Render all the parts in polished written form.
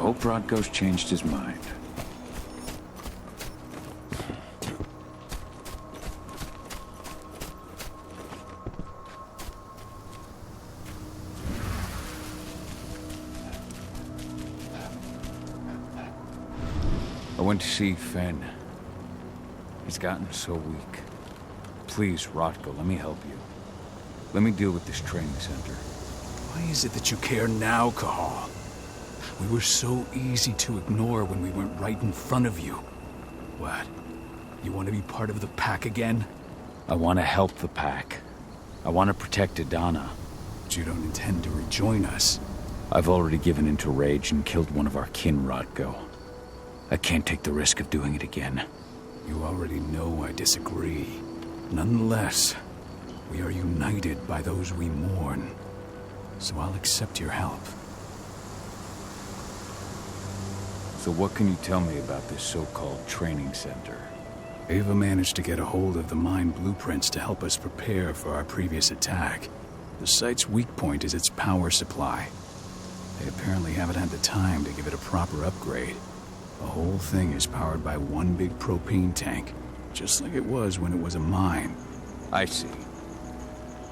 hope Rodko's changed his mind. I went to see Fen. He's gotten so weak. Please, Rodko, let me help you. Let me deal with this training center. Why is it that you care now, Cahal? We were so easy to ignore when we went right in front of you. What? You want to be part of the pack again? I want to help the pack. I want to protect AEDANA. But you don't intend to rejoin us. I've already given in to rage and killed one of our kin, Rodko. I can't take the risk of doing it again. You already know I disagree. Nonetheless, we are united by those we mourn. So I'll accept your help. So what can you tell me about this so-called training center? Ava managed to get a hold of the mine blueprints to help us prepare for our previous attack. The site's weak point is its power supply. They apparently haven't had the time to give it a proper upgrade. The whole thing is powered by one big propane tank, just like it was when it was a mine. I see.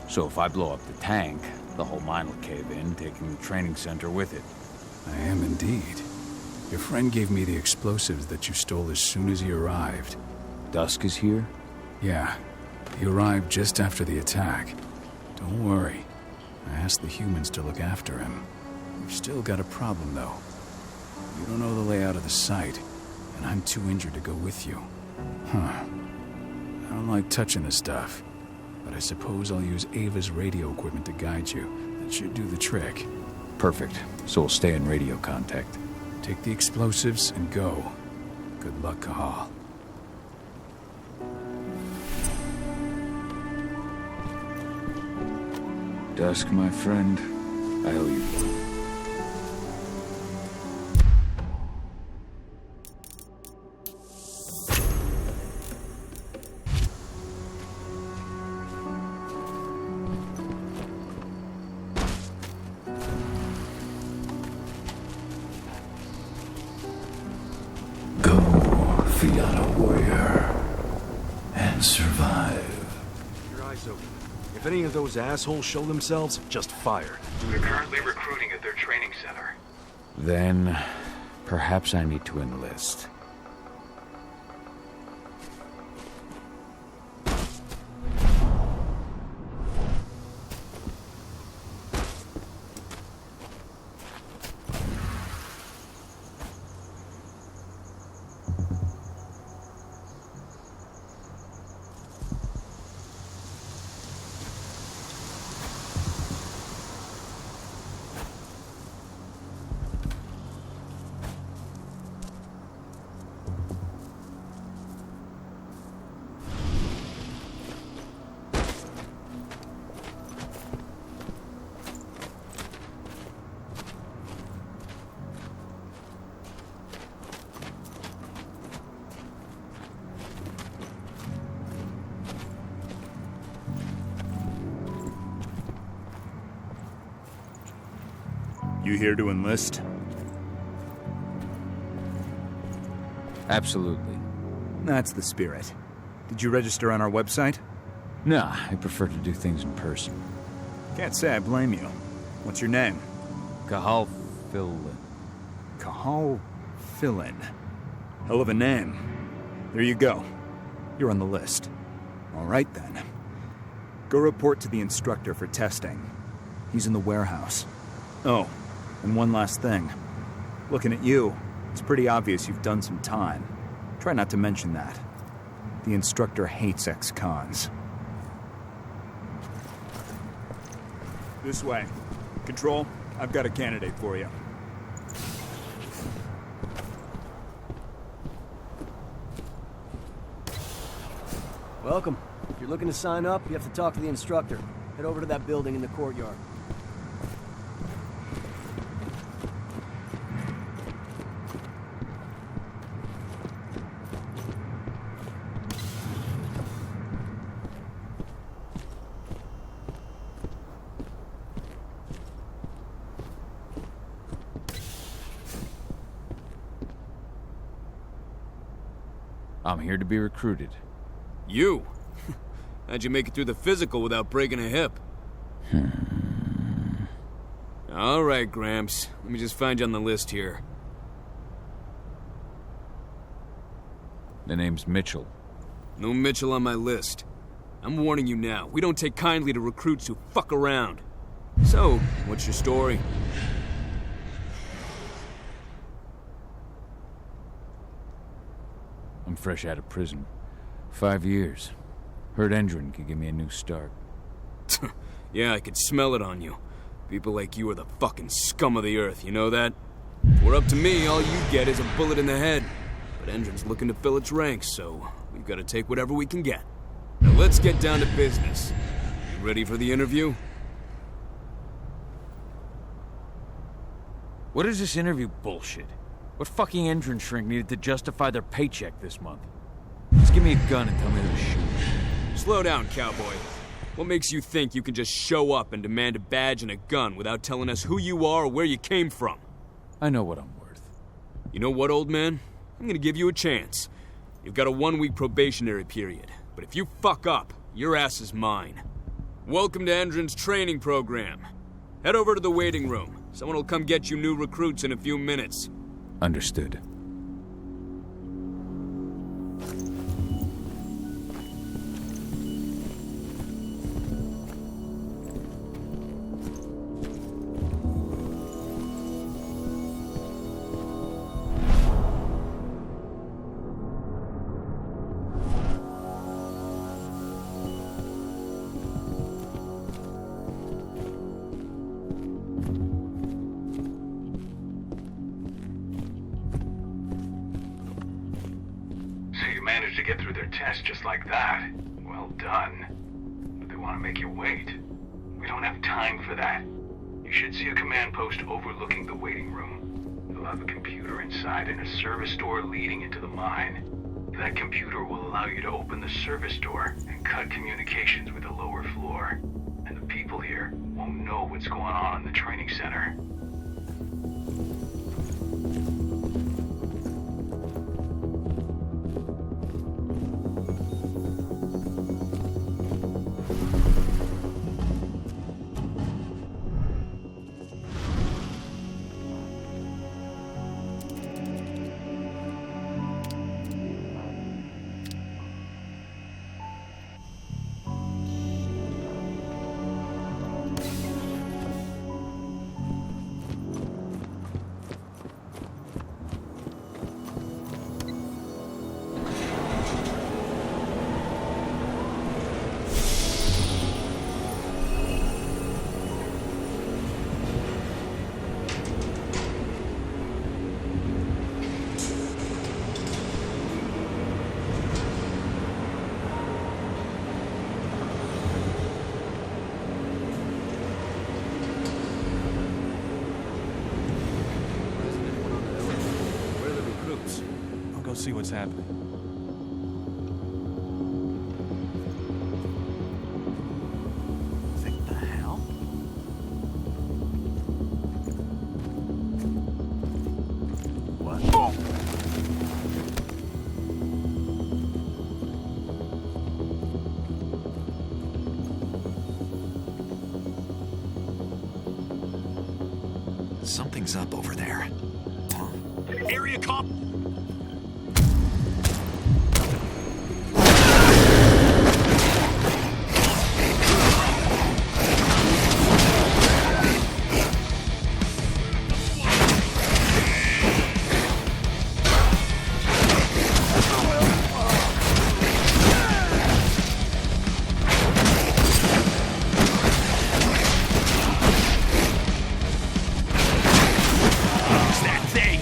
So if I blow up the tank, the whole mine will cave in, taking the training center with it. I am indeed. Your friend gave me the explosives that you stole as soon as he arrived. Dusk is here? Yeah. He arrived just after the attack. Don't worry. I asked the humans to look after him. We've still got a problem, though. You don't know the layout of the site, and I'm too injured to go with you. Huh. I don't like touching the stuff, but I suppose I'll use Ava's radio equipment to guide you. That should do the trick. Perfect. So we'll stay in radio contact. Take the explosives and go. Good luck, Cahal. Dusk, my friend, I owe you one. If any of those assholes show themselves, just fire. We're currently recruiting at their training center. Then, perhaps I need to enlist. You here to enlist? Absolutely. That's the spirit. Did you register on our website? Nah, I prefer to do things in person. Can't say I blame you. What's your name? Cahal Philin. Cahal Philin. Hell of a name. There you go. You're on the list. All right, then. Go report to the instructor for testing. He's in the warehouse. Oh, and one last thing. Looking at you, it's pretty obvious you've done some time. Try not to mention that. The instructor hates ex-cons. This way. Control, I've got a candidate for you. Welcome. If you're looking to sign up, you have to talk to the instructor. Head over to that building in the courtyard. I'm here to be recruited. You? How'd you make it through the physical without breaking a hip? All right, Gramps. Let me just find you on the list here. The name's Mitchell. No Mitchell on my list. I'm warning you now. We don't take kindly to recruits who fuck around. So, what's your story? I'm fresh out of prison. 5 years. Heard Endron could give me a new start. Yeah, I could smell it on you. People like you are the fucking scum of the earth, you know that? If we're up to me, all you get is a bullet in the head. But Endron's looking to fill its ranks, so we've got to take whatever we can get. Now let's get down to business. You ready for the interview? What is this interview bullshit? What fucking Endron shrink needed to justify their paycheck this month? Just give me a gun and tell me who to shoot. Slow down, cowboy. What makes you think you can just show up and demand a badge and a gun without telling us who you are or where you came from? I know what I'm worth. You know what, old man? I'm gonna give you a chance. You've got a 1-week probationary period, but if you fuck up, your ass is mine. Welcome to Endron's training program. Head over to the waiting room. Someone will come get you new recruits in a few minutes. Understood. Managed to get through their test just like that. Well done. But they want to make you wait. We don't have time for that. You should see a command post overlooking the waiting room. They'll have a computer inside and a service door leading into the mine. That computer will allow you to open the service door and cut communications with the lower floor. And the people here won't know what's going on in the training center. See what's happening. What the hell? What? Oh! Something's up over there. Area cop! That thing!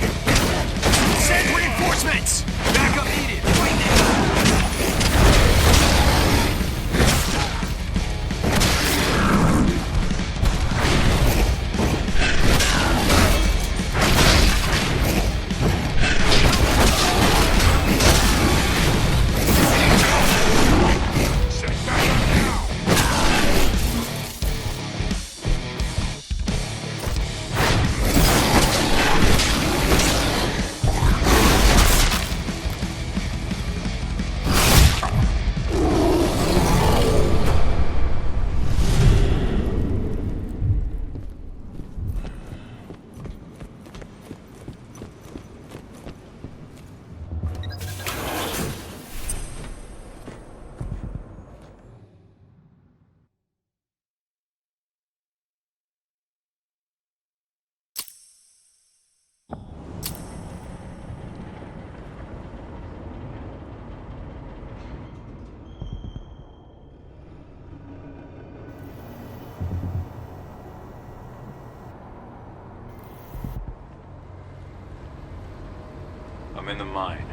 I'm in the mine.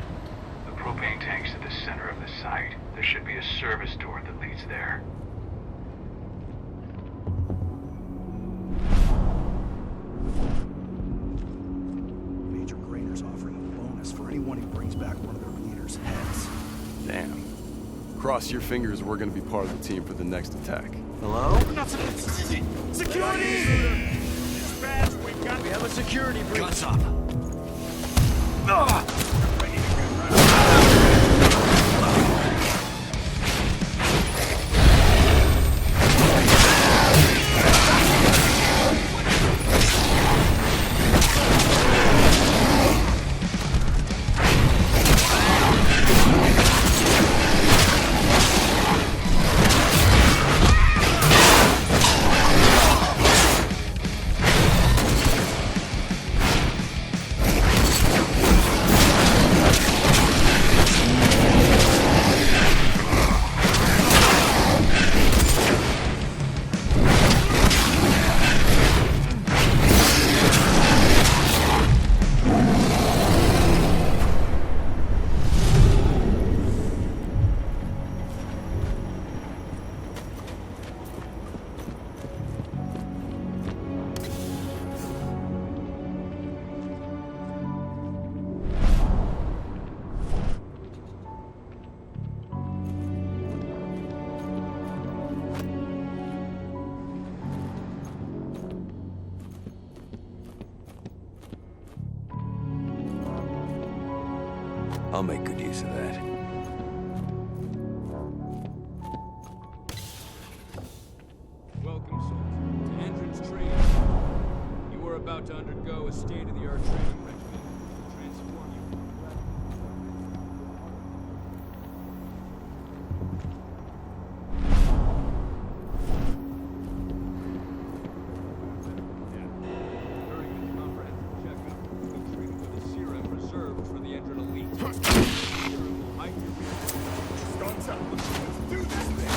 The propane tank's at the center of the site. There should be a service door that leads there. Major Grainer's offering a bonus for anyone who brings back one of their leaders' heads. Damn. Cross your fingers we're gonna be part of the team for the next attack. Hello? Security! Dispatch, We have a security breach. Guns up. I'll make good use of that. Welcome, soldier, to entrance training. You are about to undergo a state-of-the-art training regimen to transform you from a weapon. During this comprehensive checkup, you'll be treated with a serum reserved for the entered elite. The serum will heighten your reflexes. Guns up. Let's do this thing.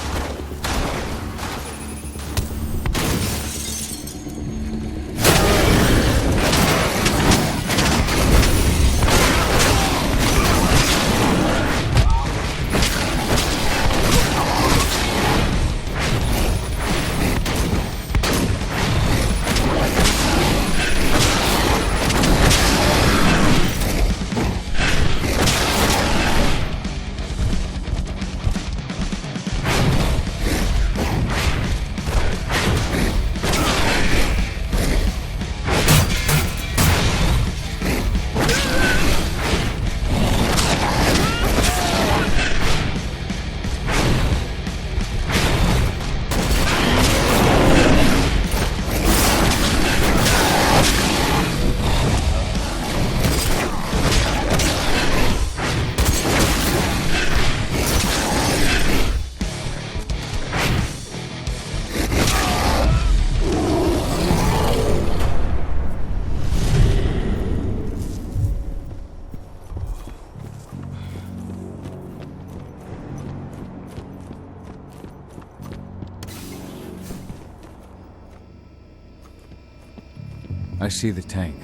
I see the tank.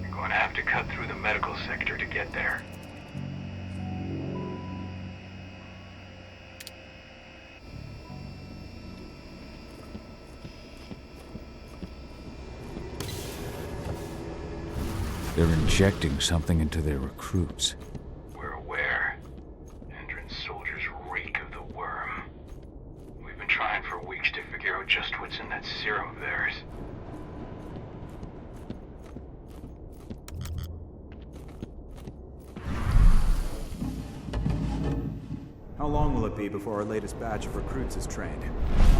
You're going to have to cut through the medical sector to get there. They're injecting something into their recruits. We're aware. Entrance soldiers reek of the worm. We've been trying for weeks to figure out just what's in that serum of theirs. How long will it be before our latest batch of recruits is trained?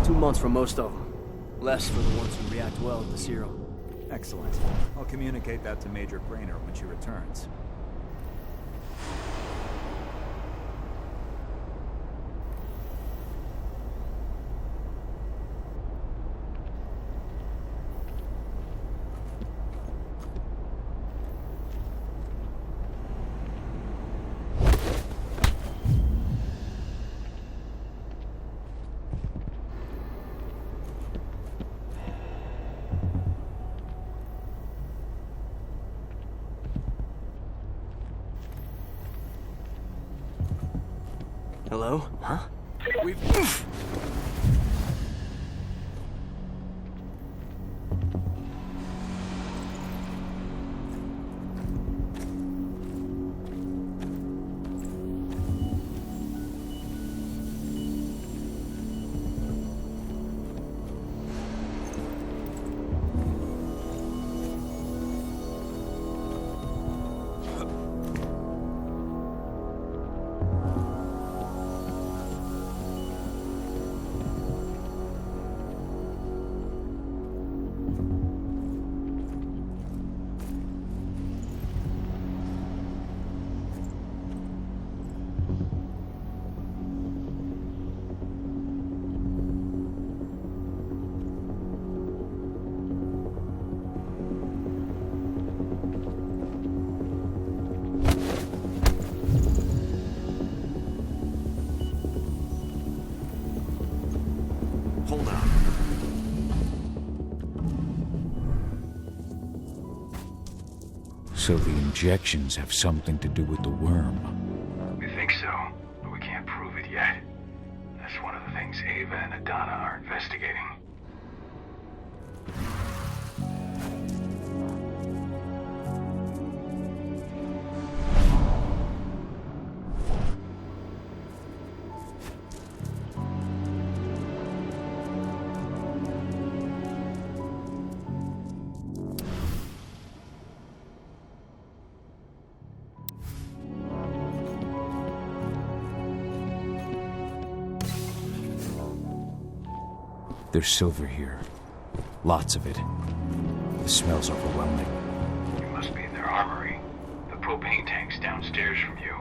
2 months for most of them. Less for the ones who react well to the serum. Excellent. I'll communicate that to Major Grainer when she returns. Hello? Huh? Hold on. So the injections have something to do with the worm. We think so, but we can't prove it yet. That's one of the things Ava and AEDANA are investigating. There's silver here. Lots of it. The smell's overwhelming. You must be in their armory. The propane tank's downstairs from you.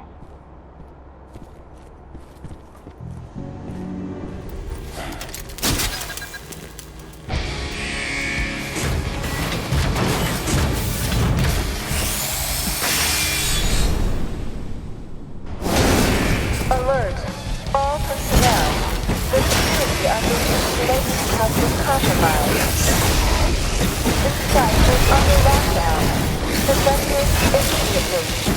Alert! All personnel. The security of this installation has been compromised. The site is under lockdown. Surrender immediately.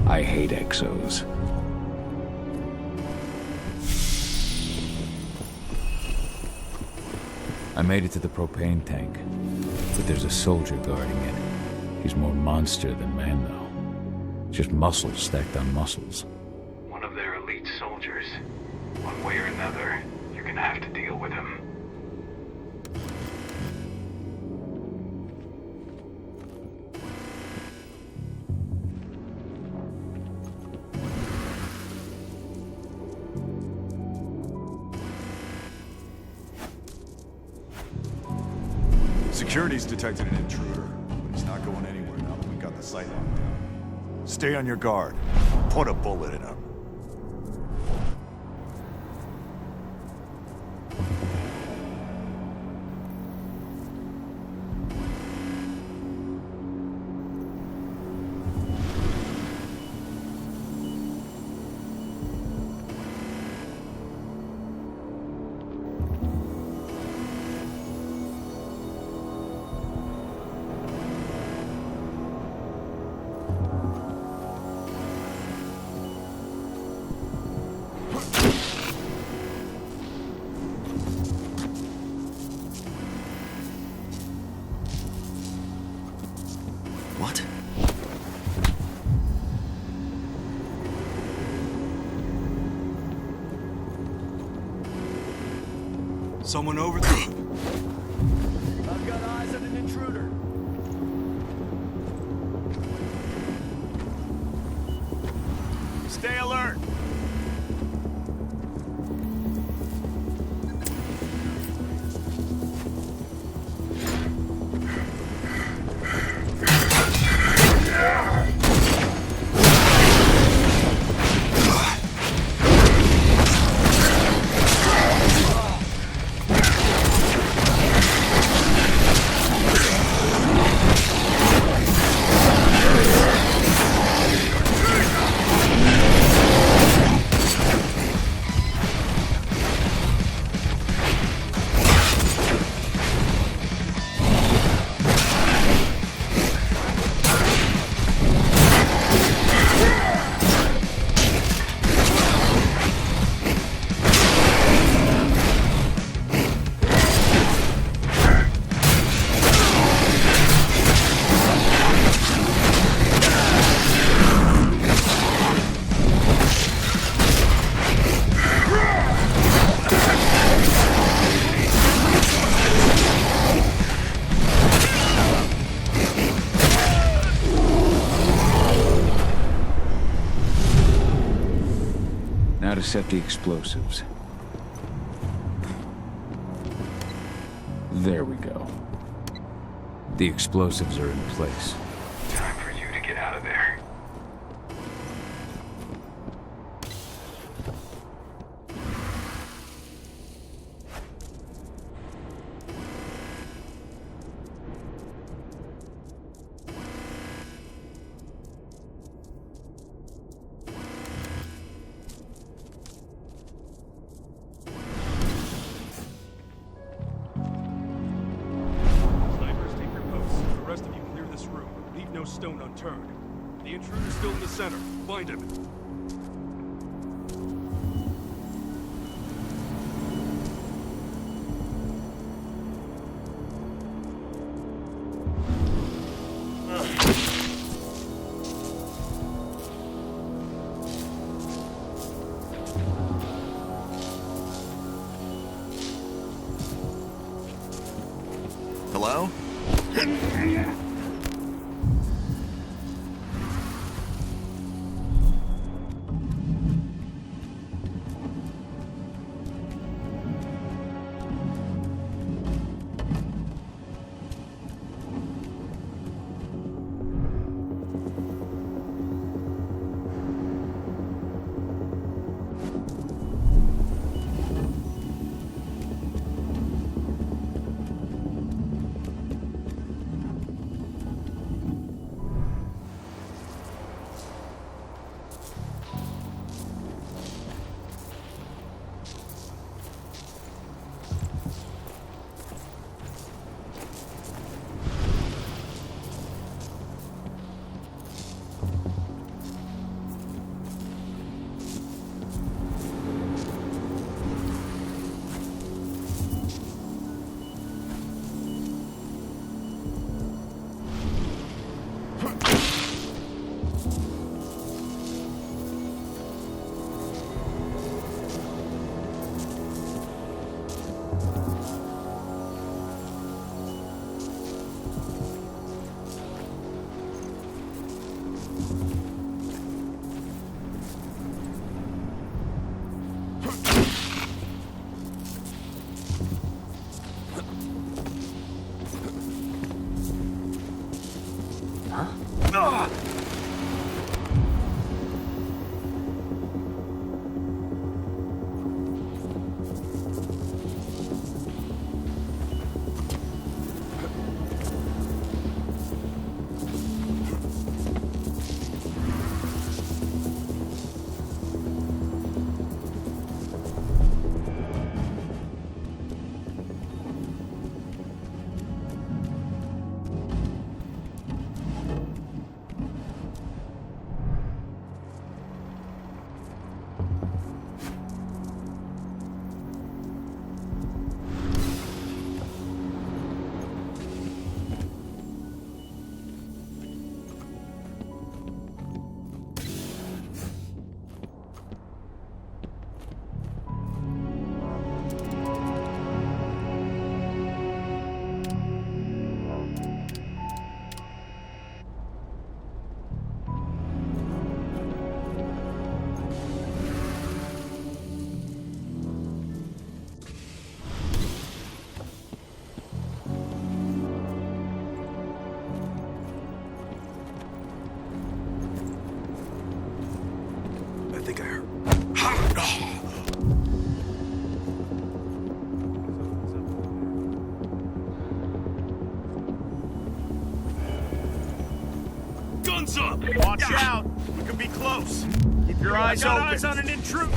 I hate exos. I made it to the propane tank, but there's a soldier guarding it. He's more monster than man, though. Just muscles stacked on muscles. One of their elite soldiers. One way or another, you're gonna have to deal with him. Security's detected an intruder, but he's not going anywhere now that we got the site locked down. Stay on your guard. Put a bullet in him. What? Someone over there. I've got eyes on an intruder. Stay alert. to set the explosives. There we go. The explosives are in place. Time for you to get out of there. Snipers, take your posts. The rest of you clear this room. Leave no stone unturned. The intruder's still in the center. Find him. Hello? I think I heard. Guns up! Watch out! We could be close. Keep your eyes open. Eyes on an intruder.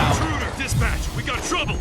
Intruder, dispatch. We got trouble.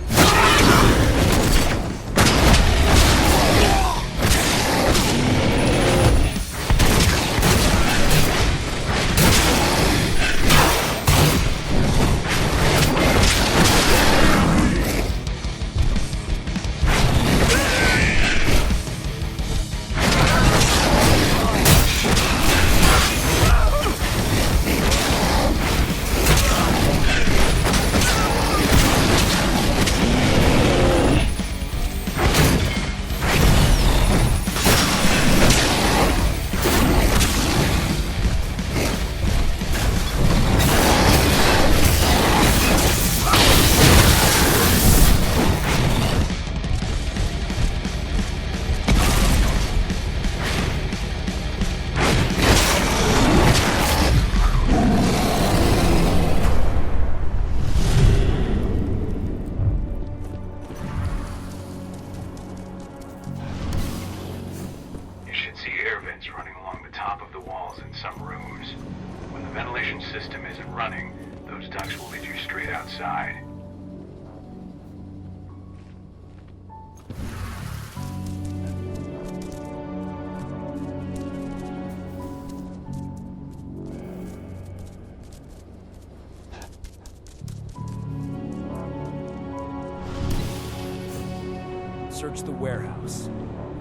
search the warehouse.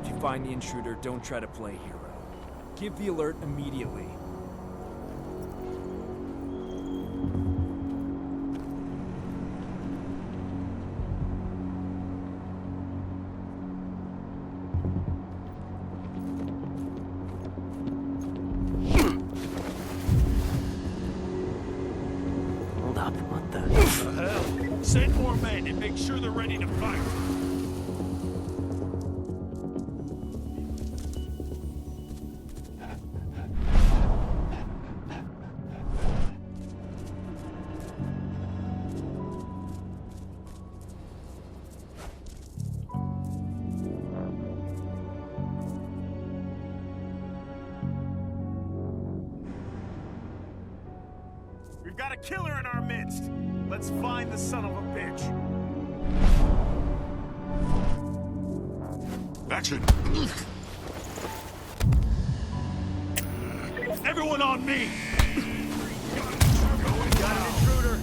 If you find the intruder, don't try to play hero. Give the alert immediately. Hold up, what the? Hell, send more men and make sure they're ready to fight. We've got a killer in our midst. Let's find the son of a bitch. Action! Everyone on me! Got an intruder.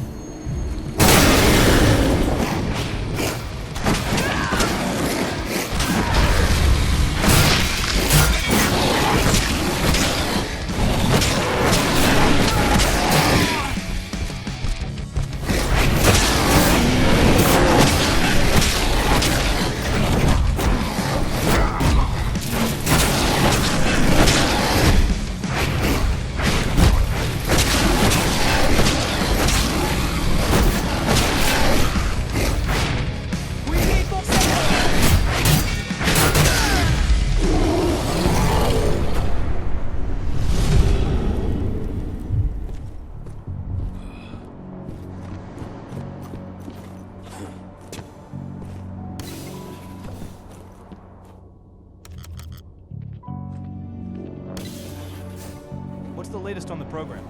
What's the latest on the program?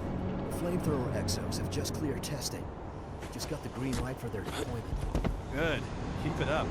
Flamethrower exos have just cleared testing. Just got the green light for their deployment. Good. Keep it up.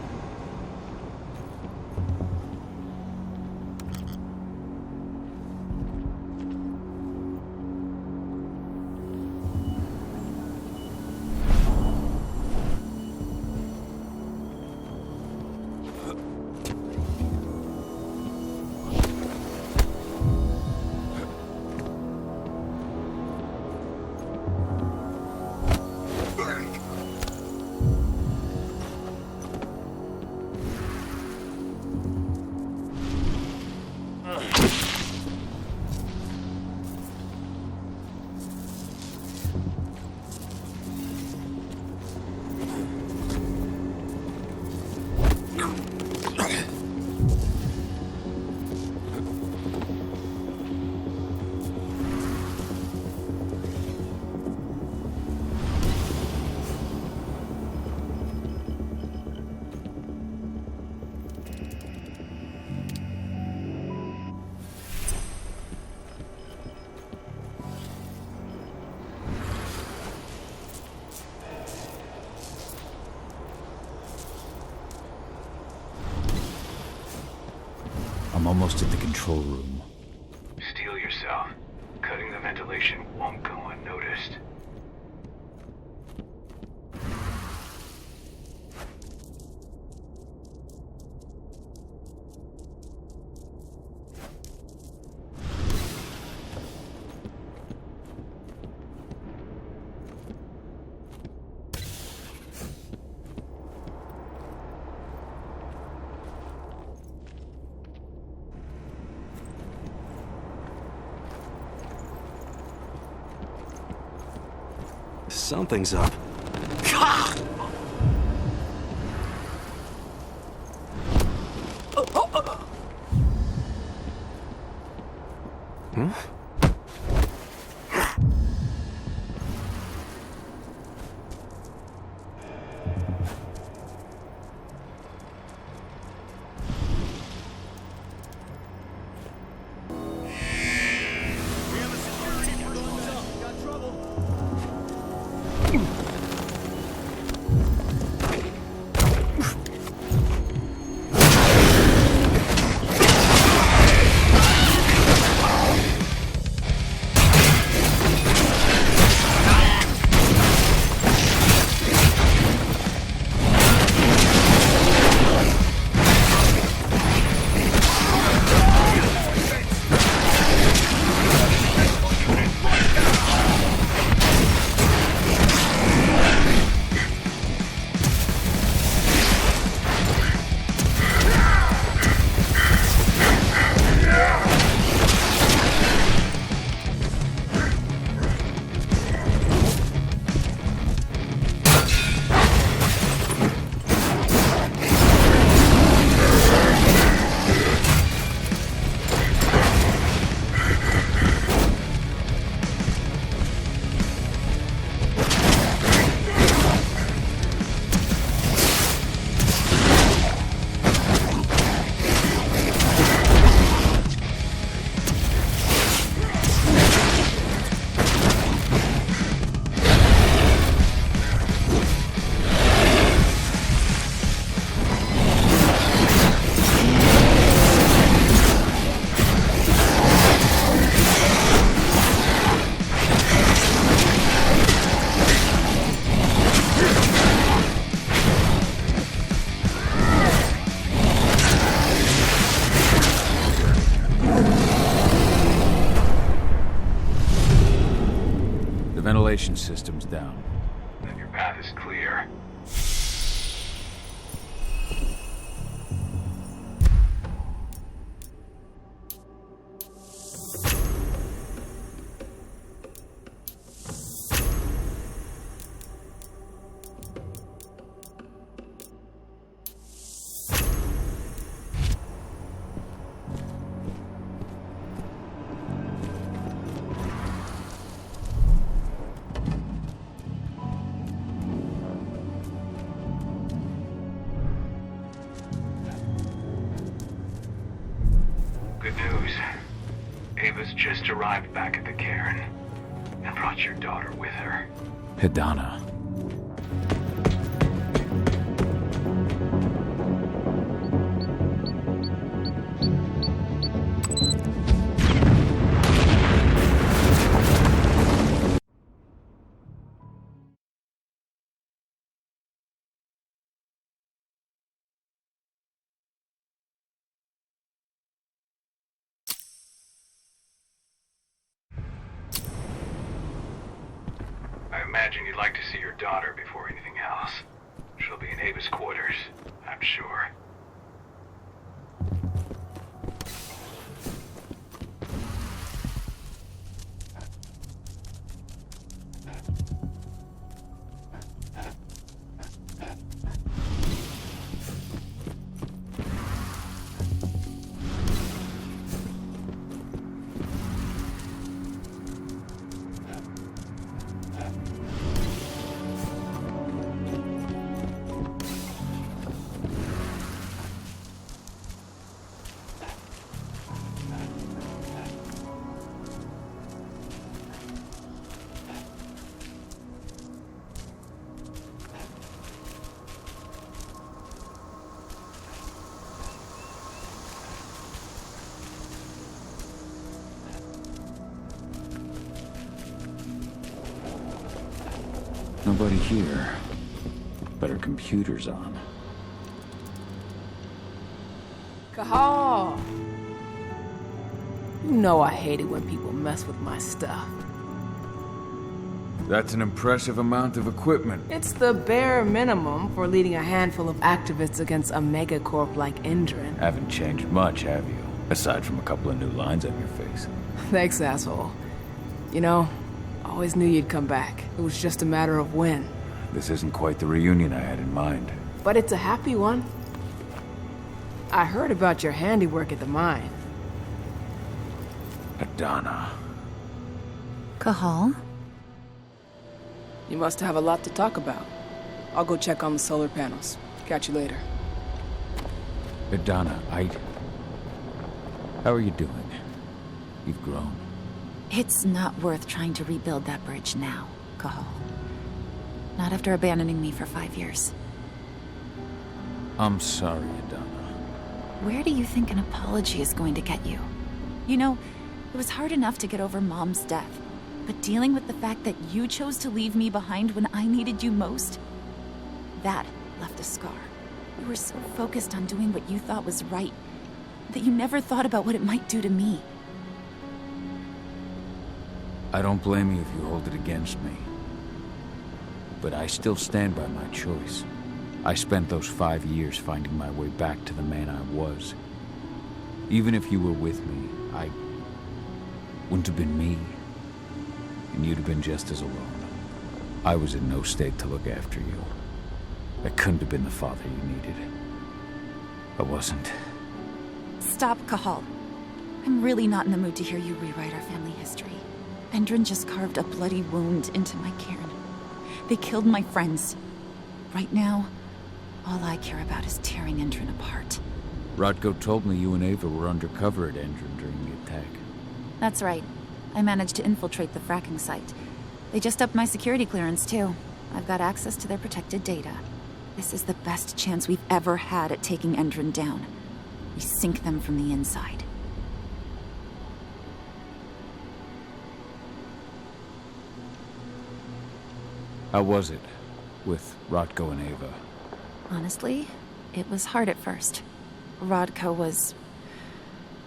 I'm almost at the control room. Steel yourself. Cutting the ventilation won't go unnoticed. Something's up. Huh? ventilation system's down. Then your path is clear. Good news. Ava's just arrived back at the cairn and brought your daughter with her. AEDANA. I imagine you'd like to see your daughter before anything else. She'll be in Ava's quarters, I'm sure. Nobody here. But her computer's on. Cahal! You know I hate it when people mess with my stuff. That's an impressive amount of equipment. It's the bare minimum for leading a handful of activists against a megacorp like Endrin. Haven't changed much, have you? Aside from a couple of new lines on your face. Thanks, asshole. You know, I always knew you'd come back. It was just a matter of when. This isn't quite the reunion I had in mind. But it's a happy one. I heard about your handiwork at the mine. AEDANA. Cahal? You must have a lot to talk about. I'll go check on the solar panels. Catch you later. AEDANA, how are you doing? You've grown. It's not worth trying to rebuild that bridge now, Cahal. Not after abandoning me for 5 years. I'm sorry, AEDANA. Where do you think an apology is going to get you? You know, it was hard enough to get over Mom's death, but dealing with the fact that you chose to leave me behind when I needed you most, that left a scar. You were so focused on doing what you thought was right, that you never thought about what it might do to me. I don't blame you if you hold it against me. But I still stand by my choice. I spent those 5 years finding my way back to the man I was. Even if you were with me, I wouldn't have been me. And you'd have been just as alone. I was in no state to look after you. I couldn't have been the father you needed. I wasn't. Stop, Cahal. I'm really not in the mood to hear you rewrite our family history. Endrin just carved a bloody wound into my cairn. They killed my friends. Right now, all I care about is tearing Endrin apart. Rodko told me you and Ava were undercover at Endrin during the attack. That's right. I managed to infiltrate the fracking site. They just upped my security clearance, too. I've got access to their protected data. This is the best chance we've ever had at taking Endrin down. We sink them from the inside. How was it with Rodko and Ava? Honestly, it was hard at first. Rodko was...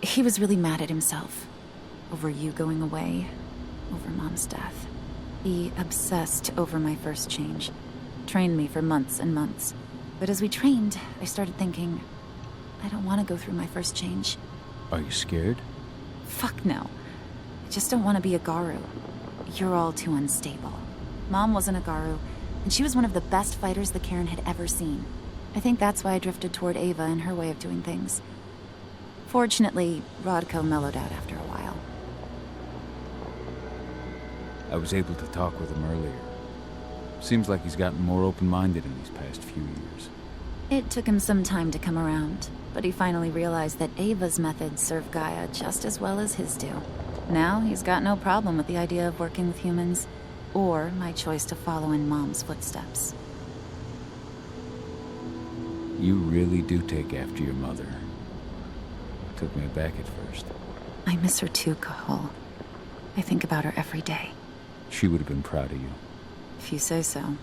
he was really mad at himself. Over you going away. Over Mom's death. He obsessed over my first change. Trained me for months and months. But as we trained, I started thinking, I don't want to go through my first change. Are you scared? Fuck no. I just don't want to be a Garu. You're all too unstable. Mom wasn't a Garu, and she was one of the best fighters the Cairn had ever seen. I think that's why I drifted toward Ava and her way of doing things. Fortunately, Rodko mellowed out after a while. I was able to talk with him earlier. Seems like he's gotten more open-minded in these past few years. It took him some time to come around, but he finally realized that Ava's methods serve Gaia just as well as his do. Now he's got no problem with the idea of working with humans, or my choice to follow in Mom's footsteps. You really do take after your mother. Took me aback at first. I miss her too, Cahal. I think about her every day. She would have been proud of you. If you say so.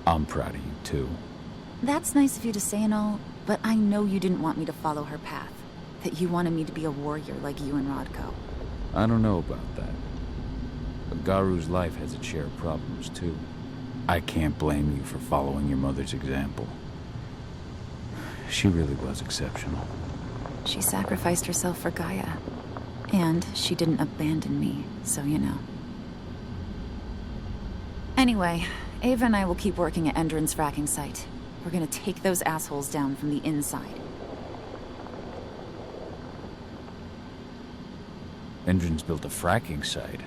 I'm proud of you, too. That's nice of you to say and all, but I know you didn't want me to follow her path. That you wanted me to be a warrior like you and Rodko. I don't know about that. A Garu's life has its share of problems, too. I can't blame you for following your mother's example. She really was exceptional. She sacrificed herself for Gaia. And she didn't abandon me, so you know. Anyway, Ava and I will keep working at Endron's fracking site. We're gonna take those assholes down from the inside. Endron's built a fracking site.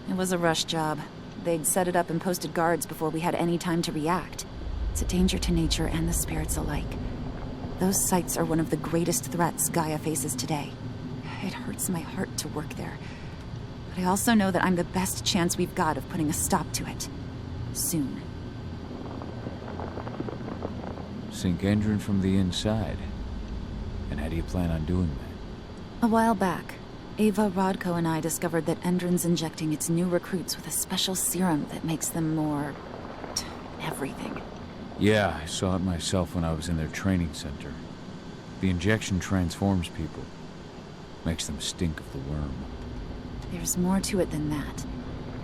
It was a rush job. They'd set it up and posted guards before we had any time to react. It's a danger to nature and the spirits alike. Those sites are one of the greatest threats Gaia faces today. It hurts my heart to work there. But I also know that I'm the best chance we've got of putting a stop to it. Soon. Sink Endron from the inside. And how do you plan on doing that? A while back, Ava, Rodko, and I discovered that Endron's injecting its new recruits with a special serum that makes them more... everything. Yeah, I saw it myself when I was in their training center. The injection transforms people. Makes them stink of the worm. There's more to it than that.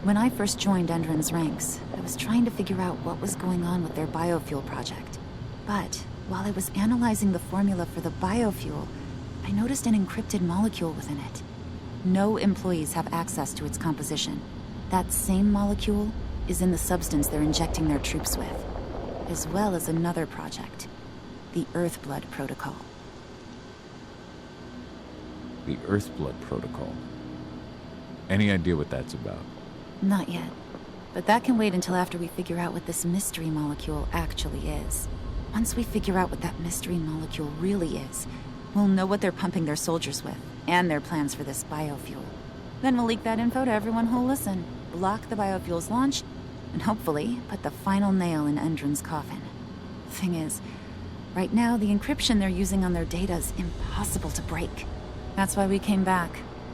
When I first joined Endron's ranks, I was trying to figure out what was going on with their biofuel project. But while I was analyzing the formula for the biofuel, I noticed an encrypted molecule within it. No employees have access to its composition. That same molecule is in the substance they're injecting their troops with, as well as another project, the Earthblood Protocol. The Earthblood Protocol? Any idea what that's about? Not yet. But that can wait until after we figure out what this mystery molecule actually is. Once we figure out what that mystery molecule really is, we'll know what they're pumping their soldiers with, and their plans for this biofuel. Then we'll leak that info to everyone who'll listen, block the biofuel's launch, and hopefully put the final nail in Endron's coffin. Thing is, right now the encryption they're using on their data is impossible to break. That's why we came back.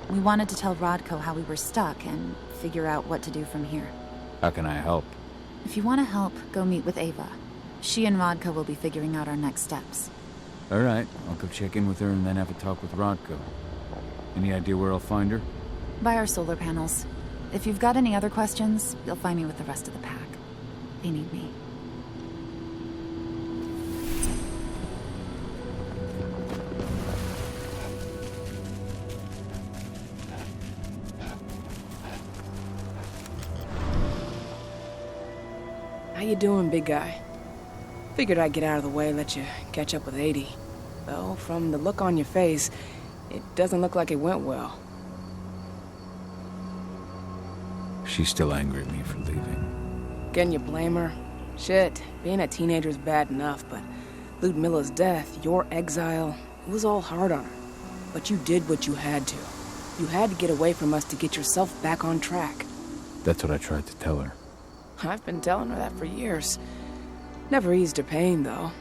We wanted to tell Rodko how we were stuck and figure out what to do from here. How can I help? If you want to help, go meet with Ava. She and Rodko will be figuring out our next steps. All right, I'll go check in with her and then have a talk with Rodko. Any idea where I'll find her? By our solar panels. If you've got any other questions, you'll find me with the rest of the pack. They need me. How you doing, big guy? Figured I'd get out of the way, let you catch up with 80. Though, from the look on your face, it doesn't look like it went well. She's still angry at me for leaving. Can you blame her? Shit, being a teenager's bad enough, but Ludmilla's death, your exile, it was all hard on her. But you did what you had to. You had to get away from us to get yourself back on track. That's what I tried to tell her. I've been telling her that for years. Never eased her pain, though.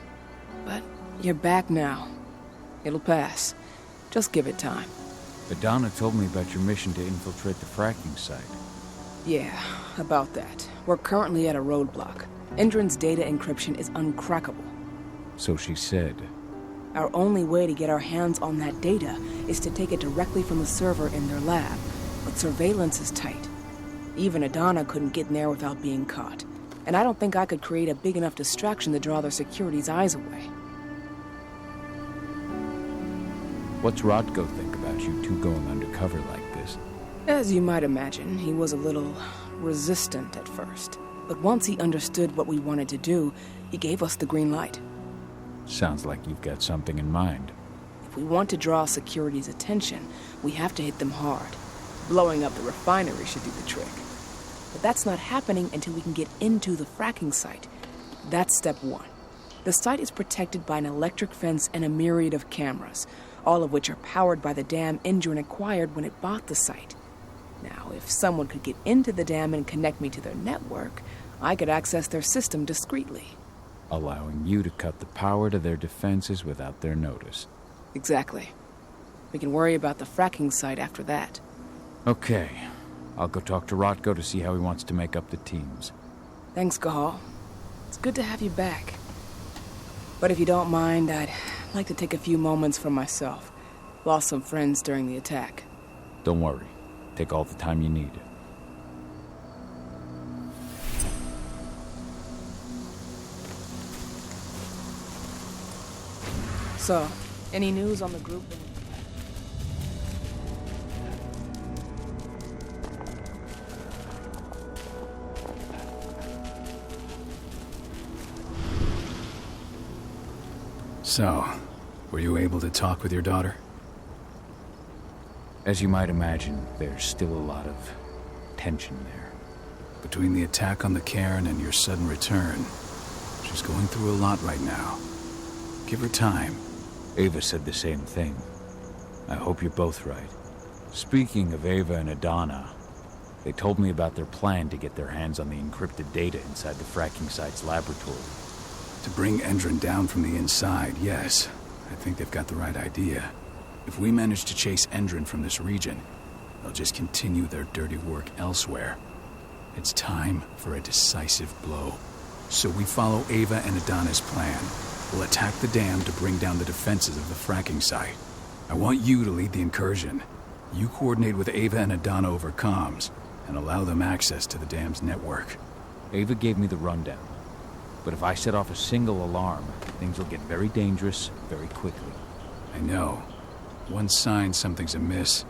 But you're back now. It'll pass. Just give it time. AEDANA told me about your mission to infiltrate the fracking site. Yeah, about that. We're currently at a roadblock. Endron's data encryption is uncrackable. So she said. Our only way to get our hands on that data is to take it directly from the server in their lab. but surveillance is tight. Even AEDANA couldn't get in there without being caught. And I don't think I could create a big enough distraction to draw their security's eyes away. What's Rodko think about you two going undercover like this? As you might imagine, he was a little resistant at first. But once he understood what we wanted to do, he gave us the green light. Sounds like you've got something in mind. If we want to draw security's attention, we have to hit them hard. Blowing up the refinery should do the trick. But that's not happening until we can get into the fracking site. That's step one. The site is protected by an electric fence and a myriad of cameras, all of which are powered by the dam Endron acquired when it bought the site. Now, if someone could get into the dam and connect me to their network, I could access their system discreetly. Allowing you to cut the power to their defenses without their notice. Exactly. We can worry about the fracking site after that. Okay. I'll go talk to Rodko to see how he wants to make up the teams. Thanks, Cahal. It's good to have you back. But if you don't mind, I'd like to take a few moments for myself. Lost some friends during the attack. Don't worry. Take all the time you need. So, any news on the group? So, were you able to talk with your daughter? As you might imagine, there's still a lot of tension there. Between the attack on the cairn and your sudden return, she's going through a lot right now. Give her time. Ava said the same thing. I hope you're both right. Speaking of Ava and AEDANA, they told me about their plan to get their hands on the encrypted data inside the fracking site's laboratory. To bring Endron down from the inside, yes. I think they've got the right idea. If we manage to chase Endron from this region, they'll just continue their dirty work elsewhere. It's time for a decisive blow. So we follow Ava and AEDANA's plan. We'll attack the dam to bring down the defenses of the fracking site. I want you to lead the incursion. You coordinate with Ava and AEDANA over comms, and allow them access to the dam's network. Ava gave me the rundown. But if I set off a single alarm, things will get very dangerous very quickly. I know. One sign something's amiss,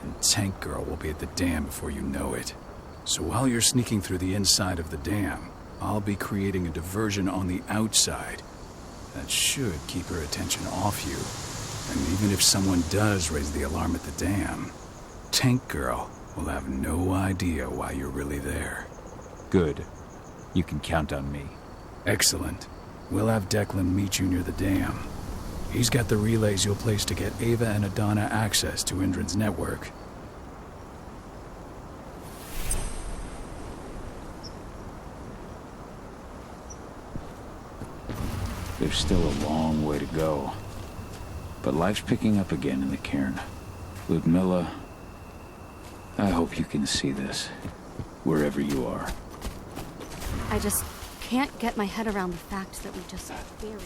and Tank Girl will be at the dam before you know it. So while you're sneaking through the inside of the dam, I'll be creating a diversion on the outside. That should keep her attention off you. And even if someone does raise the alarm at the dam, Tank Girl will have no idea why you're really there. Good. You can count on me. Excellent. We'll have Declan meet you near the dam. He's got the relays you'll place to get Ava and AEDANA access to Endron's network. There's still a long way to go. But life's picking up again in the cairn. Ludmilla, I hope you can see this, wherever you are. I just can't get my head around the fact that we just buried.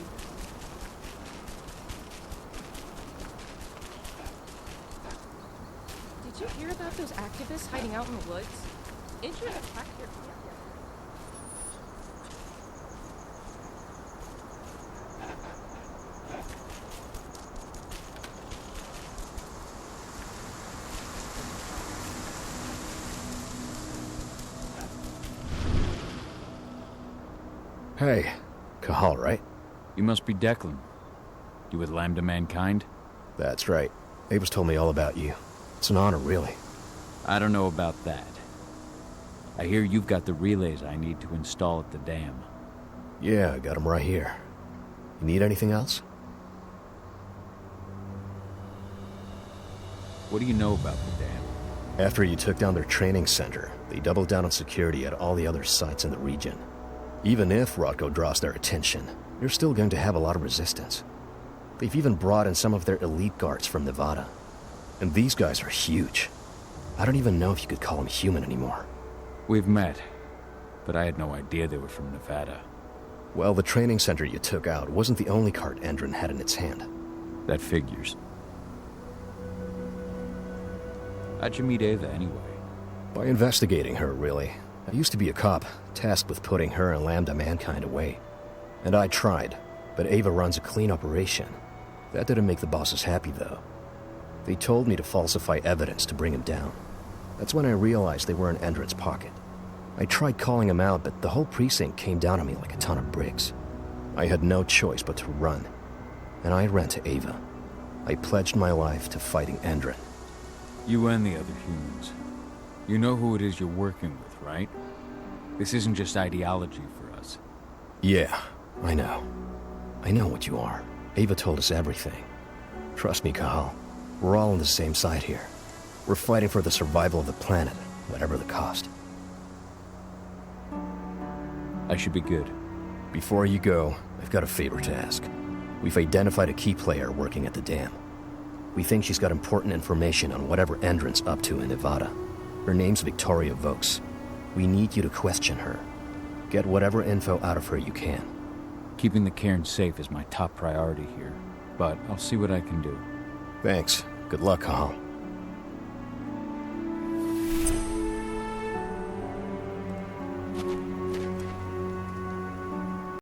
Did you hear about those activists hiding out in the woods? Endron attacked their camp. Hey, Cahal, right? You must be Declan. You with Lambda Mankind? That's right. Ava's told me all about you. It's an honor, really. I don't know about that. I hear you've got the relays I need to install at the dam. Yeah, I got them right here. You need anything else? What do you know about the dam? After you took down their training center, they doubled down on security at all the other sites in the region. Even if Rodko draws their attention, you're still going to have a lot of resistance. They've even brought in some of their elite guards from Nevada. And these guys are huge. I don't even know if you could call them human anymore. We've met, but I had no idea they were from Nevada. Well, the training center you took out wasn't the only card Endron had in its hand. That figures. How'd you meet Ava anyway? By investigating her, really. I used to be a cop, tasked with putting her and Lambda Mankind away. And I tried, but Ava runs a clean operation. That didn't make the bosses happy, though. They told me to falsify evidence to bring him down. That's when I realized they were in Endron's pocket. I tried calling him out, but the whole precinct came down on me like a ton of bricks. I had no choice but to run. And I ran to Ava. I pledged my life to fighting Endron. You and the other humans. You know who it is you're working with, right? This isn't just ideology for us. Yeah, I know. I know what you are. Ava told us everything. Trust me, Cahal. We're all on the same side here. We're fighting for the survival of the planet, whatever the cost. I should be good. Before you go, I've got a favor to ask. We've identified a key player working at the dam. We think she's got important information on whatever Endron's up to in Nevada. Her name's Victoria Vokes. We need you to question her. Get whatever info out of her you can. Keeping the cairn safe is my top priority here, but I'll see what I can do. Thanks. Good luck, Cahal.